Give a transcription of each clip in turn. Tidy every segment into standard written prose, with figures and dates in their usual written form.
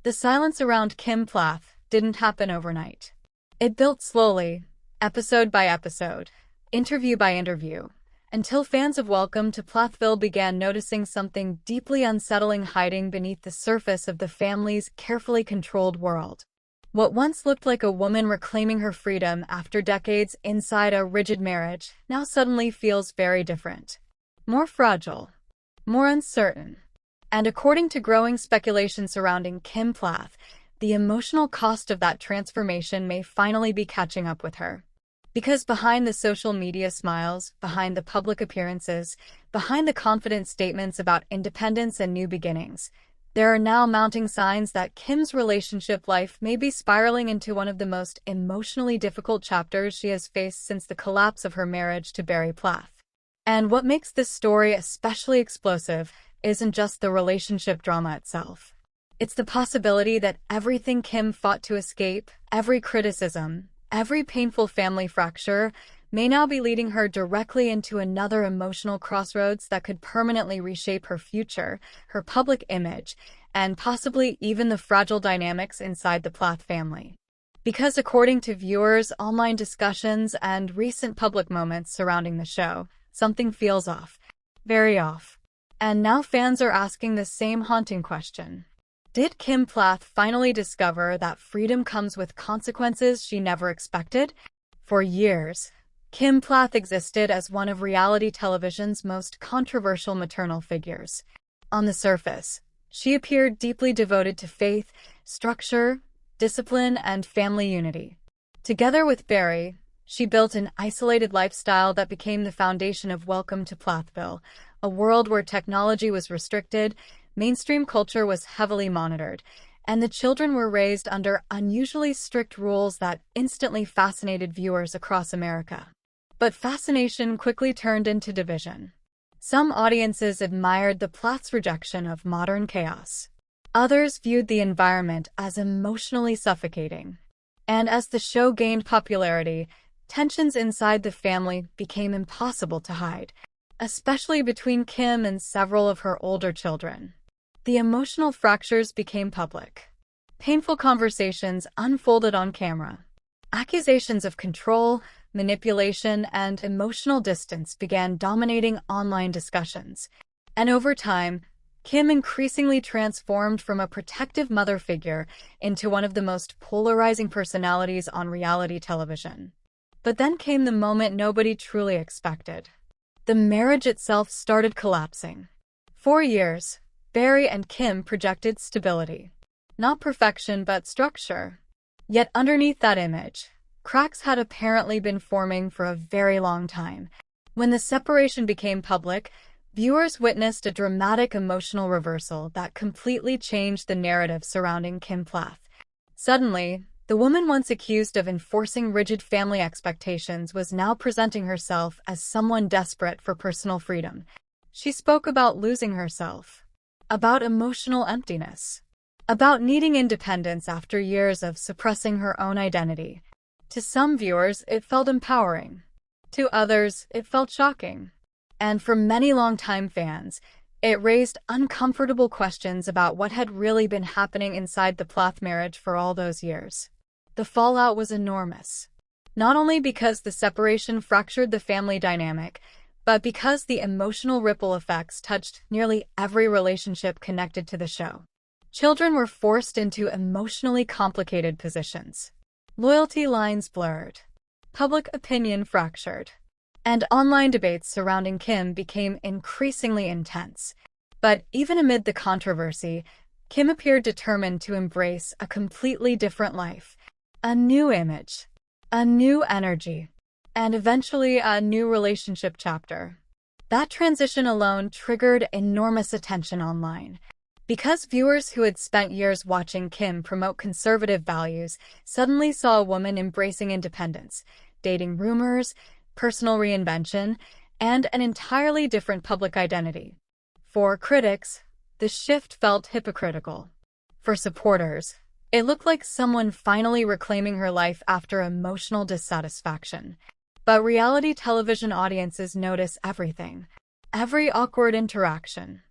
The silence around Kim Plath didn't happen overnight. It built slowly, episode by episode, interview by interview, until fans of Welcome to Plathville began noticing something deeply unsettling hiding beneath the surface of the family's carefully controlled world. What once looked like a woman reclaiming her freedom after decades inside a rigid marriage now suddenly feels very different. More fragile, more uncertain. And according to growing speculation surrounding Kim Plath, the emotional cost of that transformation may finally be catching up with her. Because behind the social media smiles, behind the public appearances, behind the confident statements about independence and new beginnings, there are now mounting signs that Kim's relationship life may be spiraling into one of the most emotionally difficult chapters she has faced since the collapse of her marriage to Barry Plath. And what makes this story especially explosive isn't just the relationship drama itself. It's the possibility that everything Kim fought to escape, every criticism, every painful family fracture, may now be leading her directly into another emotional crossroads that could permanently reshape her future, her public image, and possibly even the fragile dynamics inside the Plath family. Because according to viewers, online discussions, and recent public moments surrounding the show, something feels off. Very off. And now fans are asking the same haunting question. Did Kim Plath finally discover that freedom comes with consequences she never expected? For years, Kim Plath existed as one of reality television's most controversial maternal figures. On the surface, she appeared deeply devoted to faith, structure, discipline, and family unity. Together with Barry, she built an isolated lifestyle that became the foundation of Welcome to Plathville, a world where technology was restricted, mainstream culture was heavily monitored, and the children were raised under unusually strict rules that instantly fascinated viewers across America. But fascination quickly turned into division. Some audiences admired the Plath's rejection of modern chaos. Others viewed the environment as emotionally suffocating. And as the show gained popularity, tensions inside the family became impossible to hide, especially between Kim and several of her older children. The emotional fractures became public. Painful conversations unfolded on camera. Accusations of control, manipulation, and emotional distance began dominating online discussions. And over time, Kim increasingly transformed from a protective mother figure into one of the most polarizing personalities on reality television. But then came the moment nobody truly expected. The marriage itself started collapsing. For years, Barry and Kim projected stability. Not perfection, but structure. Yet underneath that image, cracks had apparently been forming for a very long time. When the separation became public, viewers witnessed a dramatic emotional reversal that completely changed the narrative surrounding Kim Plath. Suddenly, the woman once accused of enforcing rigid family expectations was now presenting herself as someone desperate for personal freedom. She spoke about losing herself, about emotional emptiness, about needing independence after years of suppressing her own identity. To some viewers, it felt empowering. To others, it felt shocking. And for many longtime fans, it raised uncomfortable questions about what had really been happening inside the Plath marriage for all those years. The fallout was enormous. Not only because the separation fractured the family dynamic, but because the emotional ripple effects touched nearly every relationship connected to the show. Children were forced into emotionally complicated positions. Loyalty lines blurred. Public opinion fractured. And online debates surrounding Kim became increasingly intense. But even amid the controversy, Kim appeared determined to embrace a completely different life. A new image, a new energy, and eventually a new relationship chapter. That transition alone triggered enormous attention online, because viewers who had spent years watching Kim promote conservative values suddenly saw a woman embracing independence, dating rumors, personal reinvention, and an entirely different public identity. For critics, the shift felt hypocritical. For supporters, it looked like someone finally reclaiming her life after emotional dissatisfaction. But reality television audiences notice everything. Every awkward interaction.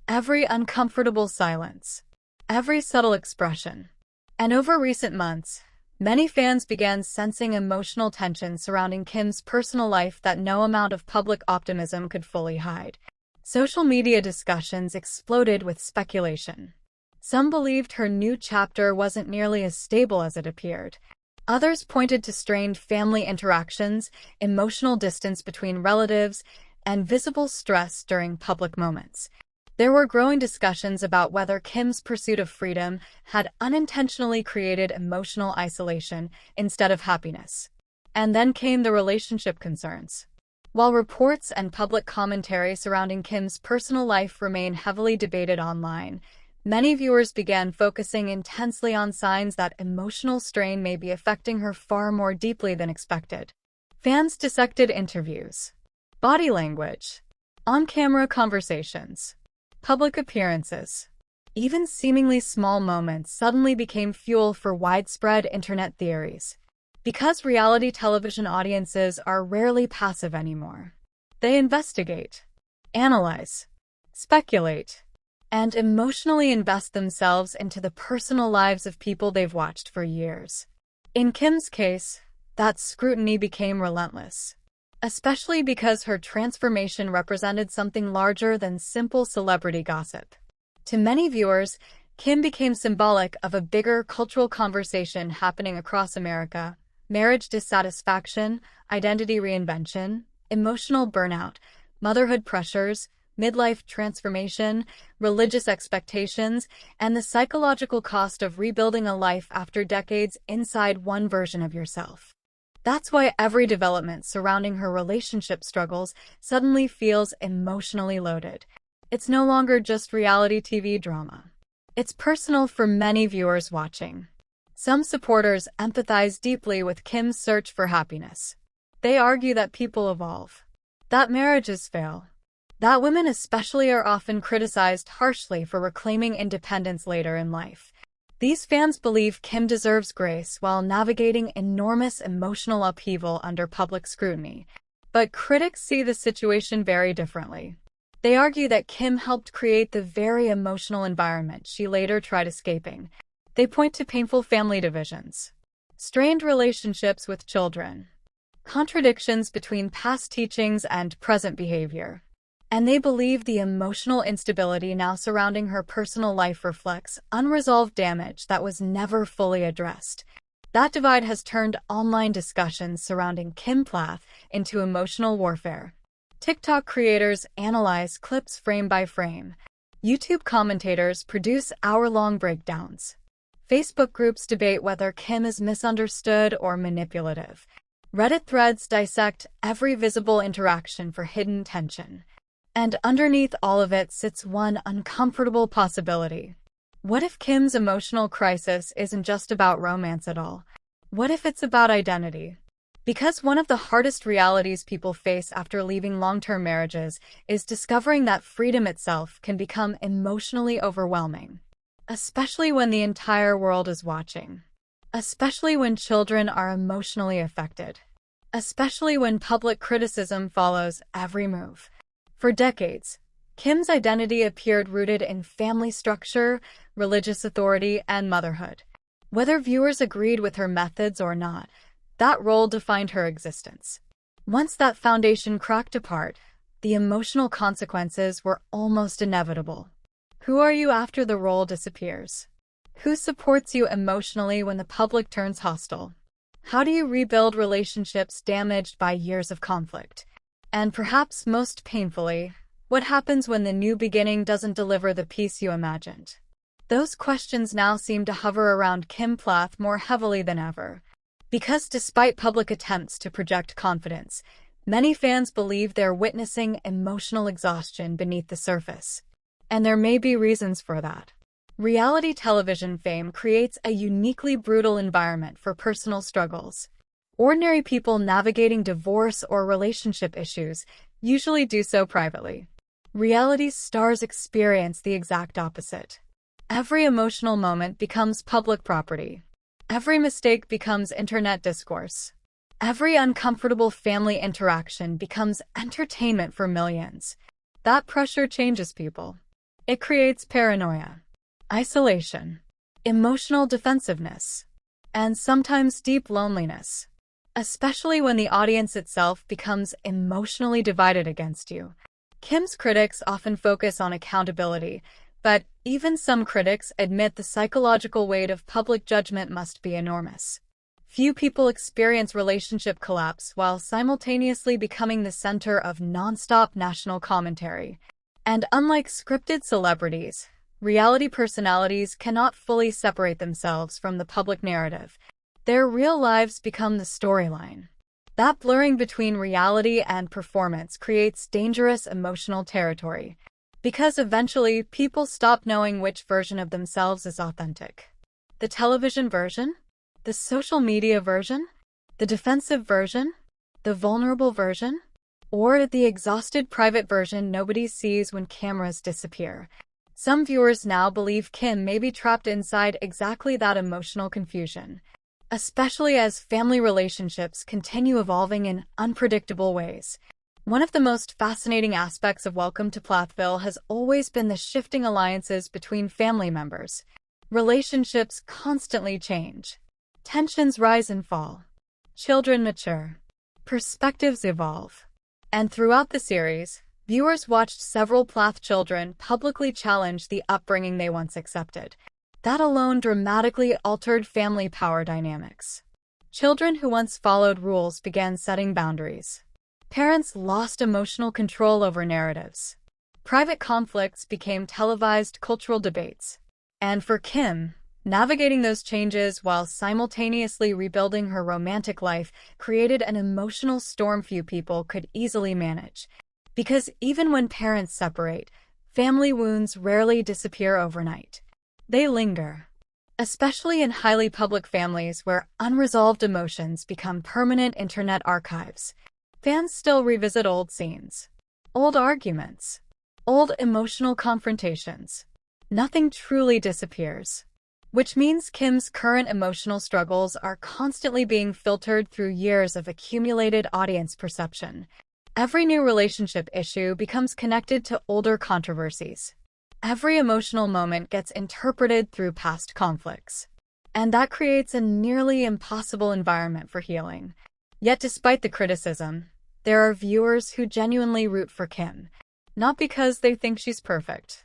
Every uncomfortable silence. every subtle expression. And over recent months, many fans began sensing emotional tension surrounding Kim's personal life that no amount of public optimism could fully hide. Social media discussions exploded with speculation. Some believed her new chapter wasn't nearly as stable as it appeared. Others pointed to strained family interactions, emotional distance between relatives, and visible stress during public moments. There were growing discussions about whether Kim's pursuit of freedom had unintentionally created emotional isolation instead of happiness. And then came the relationship concerns. While reports and public commentary surrounding Kim's personal life remain heavily debated online, many viewers began focusing intensely on signs that emotional strain may be affecting her far more deeply than expected. Fans dissected interviews, body language, on-camera conversations, public appearances. Even seemingly small moments suddenly became fuel for widespread internet theories. Because reality television audiences are rarely passive anymore. They investigate, analyze, speculate, and emotionally invest themselves into the personal lives of people they've watched for years. In Kim's case, that scrutiny became relentless, especially because her transformation represented something larger than simple celebrity gossip. To many viewers, Kim became symbolic of a bigger cultural conversation happening across America: marriage dissatisfaction, identity reinvention, emotional burnout, motherhood pressures, midlife transformation, religious expectations, and the psychological cost of rebuilding a life after decades inside one version of yourself. That's why every development surrounding her relationship struggles suddenly feels emotionally loaded. It's no longer just reality TV drama. It's personal for many viewers watching. Some supporters empathize deeply with Kim's search for happiness. They argue that people evolve, that marriages fail, that women especially are often criticized harshly for reclaiming independence later in life. These fans believe Kim deserves grace while navigating enormous emotional upheaval under public scrutiny. But critics see the situation very differently. They argue that Kim helped create the very emotional environment she later tried escaping. They point to painful family divisions, strained relationships with children, contradictions between past teachings and present behavior. And they believe the emotional instability now surrounding her personal life reflects unresolved damage that was never fully addressed. That divide has turned online discussions surrounding Kim Plath into emotional warfare. TikTok creators analyze clips frame by frame. YouTube commentators produce hour-long breakdowns. Facebook groups debate whether Kim is misunderstood or manipulative. Reddit threads dissect every visible interaction for hidden tension. And underneath all of it sits one uncomfortable possibility. What if Kim's emotional crisis isn't just about romance at all? What if it's about identity? Because one of the hardest realities people face after leaving long-term marriages is discovering that freedom itself can become emotionally overwhelming. Especially when the entire world is watching. Especially when children are emotionally affected. Especially when public criticism follows every move. For decades, Kim's identity appeared rooted in family structure, religious authority, and motherhood. Whether viewers agreed with her methods or not, that role defined her existence. Once that foundation cracked apart, the emotional consequences were almost inevitable. Who are you after the role disappears? Who supports you emotionally when the public turns hostile? How do you rebuild relationships damaged by years of conflict? And perhaps most painfully, what happens when the new beginning doesn't deliver the peace you imagined? Those questions now seem to hover around Kim Plath more heavily than ever. Because despite public attempts to project confidence, many fans believe they're witnessing emotional exhaustion beneath the surface. And there may be reasons for that. Reality television fame creates a uniquely brutal environment for personal struggles. Ordinary people navigating divorce or relationship issues usually do so privately. Reality stars experience the exact opposite. Every emotional moment becomes public property. Every mistake becomes internet discourse. Every uncomfortable family interaction becomes entertainment for millions. That pressure changes people. It creates paranoia. isolation, emotional defensiveness, and sometimes deep loneliness, especially when the audience itself becomes emotionally divided against you. Kim's critics often focus on accountability, but even some critics admit the psychological weight of public judgment must be enormous. Few people experience relationship collapse while simultaneously becoming the center of nonstop national commentary. And unlike scripted celebrities, reality personalities cannot fully separate themselves from the public narrative. Their real lives become the storyline. That blurring between reality and performance creates dangerous emotional territory, because eventually people stop knowing which version of themselves is authentic. The television version? The social media version? The defensive version? The vulnerable version? Or the exhausted private version nobody sees when cameras disappear? Some viewers now believe Kim may be trapped inside exactly that emotional confusion, especially as family relationships continue evolving in unpredictable ways. One of the most fascinating aspects of Welcome to Plathville has always been the shifting alliances between family members. Relationships constantly change. Tensions rise and fall. Children mature. Perspectives evolve. And throughout the series, viewers watched several Plath children publicly challenge the upbringing they once accepted. That alone dramatically altered family power dynamics. Children who once followed rules began setting boundaries. Parents lost emotional control over narratives. Private conflicts became televised cultural debates. And for Kim, navigating those changes while simultaneously rebuilding her romantic life created an emotional storm few people could easily manage. Because even when parents separate, family wounds rarely disappear overnight. They linger, especially in highly public families where unresolved emotions become permanent internet archives. Fans still revisit old scenes, old arguments, old emotional confrontations. Nothing truly disappears. Which means Kim's current emotional struggles are constantly being filtered through years of accumulated audience perception. Every new relationship issue becomes connected to older controversies. Every emotional moment gets interpreted through past conflicts. And that creates a nearly impossible environment for healing. Yet despite the criticism, there are viewers who genuinely root for Kim, not because they think she's perfect,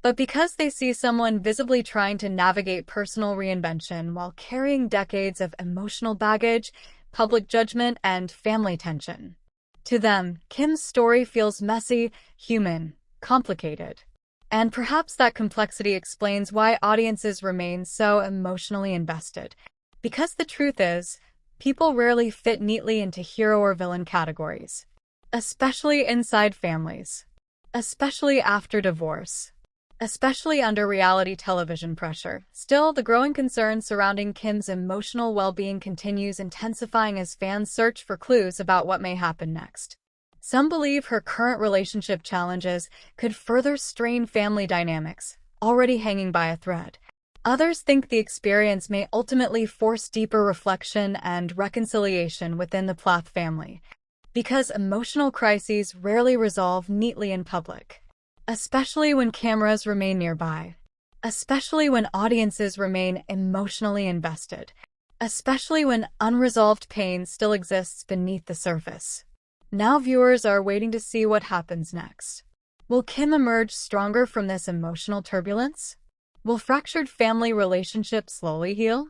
but because they see someone visibly trying to navigate personal reinvention while carrying decades of emotional baggage, public judgment, and family tension. To them, Kim's story feels messy, human, complicated. And perhaps that complexity explains why audiences remain so emotionally invested. Because the truth is, people rarely fit neatly into hero or villain categories, especially inside families, especially after divorce, especially under reality television pressure. Still, the growing concern surrounding Kim's emotional well-being continues intensifying as fans search for clues about what may happen next. Some believe her current relationship challenges could further strain family dynamics, already hanging by a thread. Others think the experience may ultimately force deeper reflection and reconciliation within the Plath family, because emotional crises rarely resolve neatly in public. Especially when cameras remain nearby. Especially when audiences remain emotionally invested. Especially when unresolved pain still exists beneath the surface. Now viewers are waiting to see what happens next. Will Kim emerge stronger from this emotional turbulence? Will fractured family relationships slowly heal?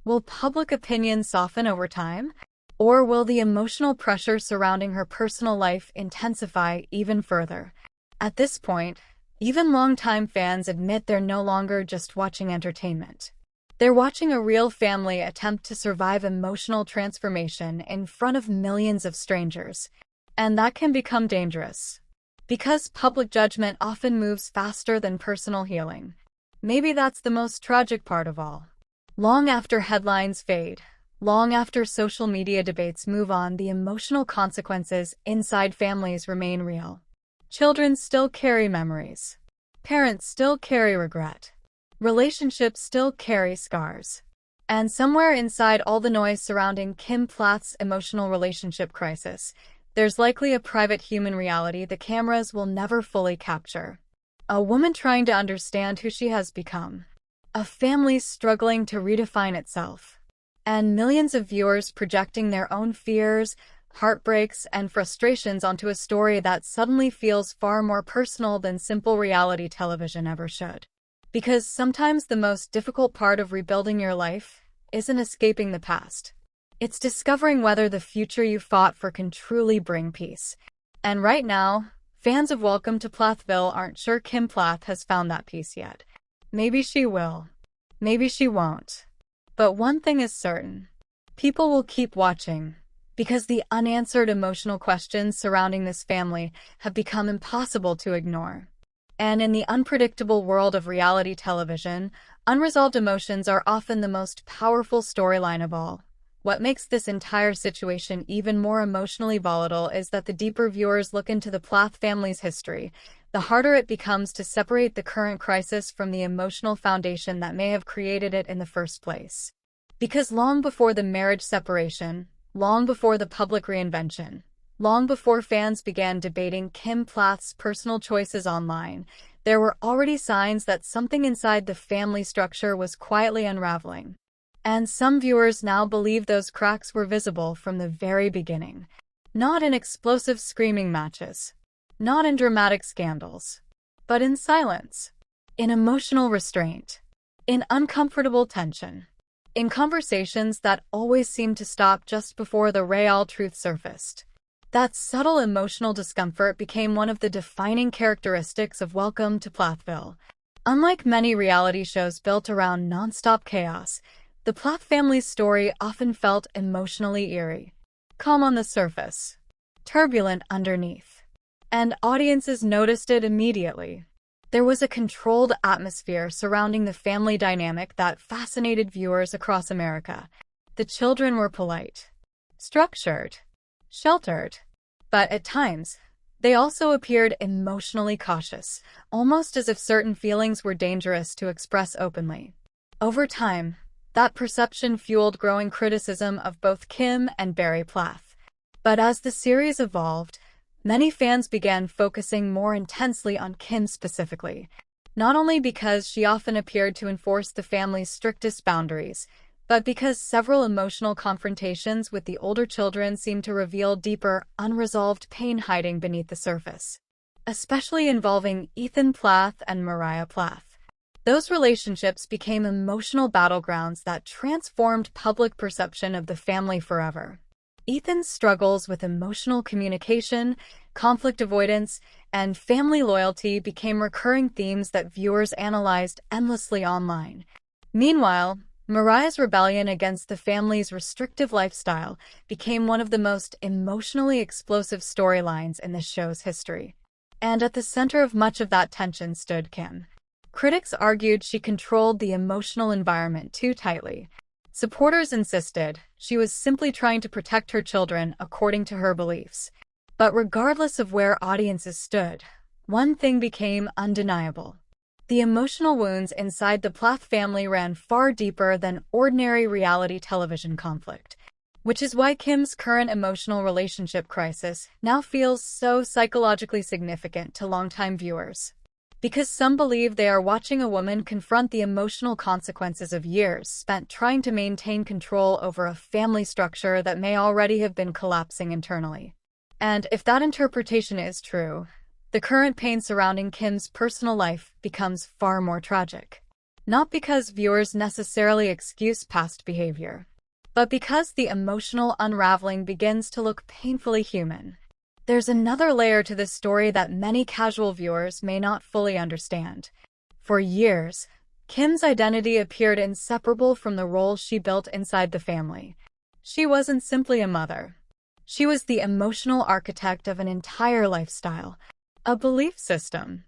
Will public opinion soften over time? Or will the emotional pressure surrounding her personal life intensify even further? At this point, even longtime fans admit they're no longer just watching entertainment. They're watching a real family attempt to survive emotional transformation in front of millions of strangers. And that can become dangerous. Because public judgment often moves faster than personal healing. Maybe that's the most tragic part of all. Long after headlines fade, long after social media debates move on, the emotional consequences inside families remain real. Children still carry memories. Parents still carry regret. Relationships still carry scars. And somewhere inside all the noise surrounding Kim Plath's emotional relationship crisis, there's likely a private human reality the cameras will never fully capture. A woman trying to understand who she has become. a family struggling to redefine itself, and millions of viewers projecting their own fears, heartbreaks, and frustrations onto a story that suddenly feels far more personal than simple reality television ever should. Because sometimes the most difficult part of rebuilding your life isn't escaping the past. It's discovering whether the future you fought for can truly bring peace. And right now, fans of Welcome to Plathville aren't sure Kim Plath has found that peace yet. Maybe she will. Maybe she won't. But one thing is certain. People will keep watching, because the unanswered emotional questions surrounding this family have become impossible to ignore. And in the unpredictable world of reality television, unresolved emotions are often the most powerful storyline of all. What makes this entire situation even more emotionally volatile is that the deeper viewers look into the Plath family's history, the harder it becomes to separate the current crisis from the emotional foundation that may have created it in the first place. Because long before the marriage separation, long before the public reinvention, long before fans began debating Kim Plath's personal choices online, there were already signs that something inside the family structure was quietly unraveling. And some viewers now believe those cracks were visible from the very beginning. Not in explosive screaming matches, not in dramatic scandals, but in silence, in emotional restraint, in uncomfortable tension, in conversations that always seemed to stop just before the real truth surfaced. That subtle emotional discomfort became one of the defining characteristics of Welcome to Plathville. Unlike many reality shows built around nonstop chaos, the Plath family's story often felt emotionally eerie, calm on the surface, turbulent underneath. And audiences noticed it immediately. There was a controlled atmosphere surrounding the family dynamic that fascinated viewers across America. The children were polite, structured, sheltered, but at times, they also appeared emotionally cautious, almost as if certain feelings were dangerous to express openly. Over time, that perception fueled growing criticism of both Kim and Barry Plath. But as the series evolved, many fans began focusing more intensely on Kim specifically, not only because she often appeared to enforce the family's strictest boundaries, but because several emotional confrontations with the older children seemed to reveal deeper, unresolved pain hiding beneath the surface, especially involving Ethan Plath and Mariah Plath. Those relationships became emotional battlegrounds that transformed public perception of the family forever. Ethan's struggles with emotional communication, conflict avoidance, and family loyalty became recurring themes that viewers analyzed endlessly online. Meanwhile, Mariah's rebellion against the family's restrictive lifestyle became one of the most emotionally explosive storylines in the show's history. And at the center of much of that tension stood Kim. Critics argued she controlled the emotional environment too tightly. Supporters insisted she was simply trying to protect her children according to her beliefs. But regardless of where audiences stood, one thing became undeniable. The emotional wounds inside the Plath family ran far deeper than ordinary reality television conflict, which is why Kim's current emotional relationship crisis now feels so psychologically significant to longtime viewers. Because some believe they are watching a woman confront the emotional consequences of years spent trying to maintain control over a family structure that may already have been collapsing internally. And if that interpretation is true, the current pain surrounding Kim's personal life becomes far more tragic. Not because viewers necessarily excuse past behavior, but because the emotional unraveling begins to look painfully human. There's another layer to this story that many casual viewers may not fully understand. For years, Kim's identity appeared inseparable from the role she built inside the family. She wasn't simply a mother. She was the emotional architect of an entire lifestyle, a belief system,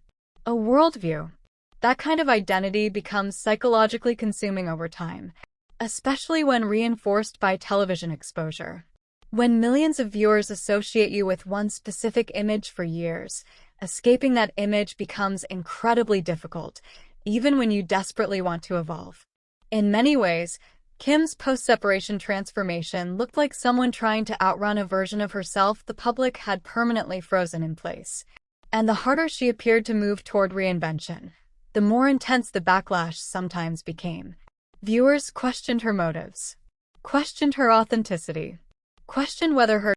a worldview. That kind of identity becomes psychologically consuming over time, especially when reinforced by television exposure. When millions of viewers associate you with one specific image for years, escaping that image becomes incredibly difficult, even when you desperately want to evolve. In many ways, Kim's post-separation transformation looked like someone trying to outrun a version of herself the public had permanently frozen in place. And the harder she appeared to move toward reinvention, the more intense the backlash sometimes became. Viewers questioned her motives, questioned her authenticity, questioned whether her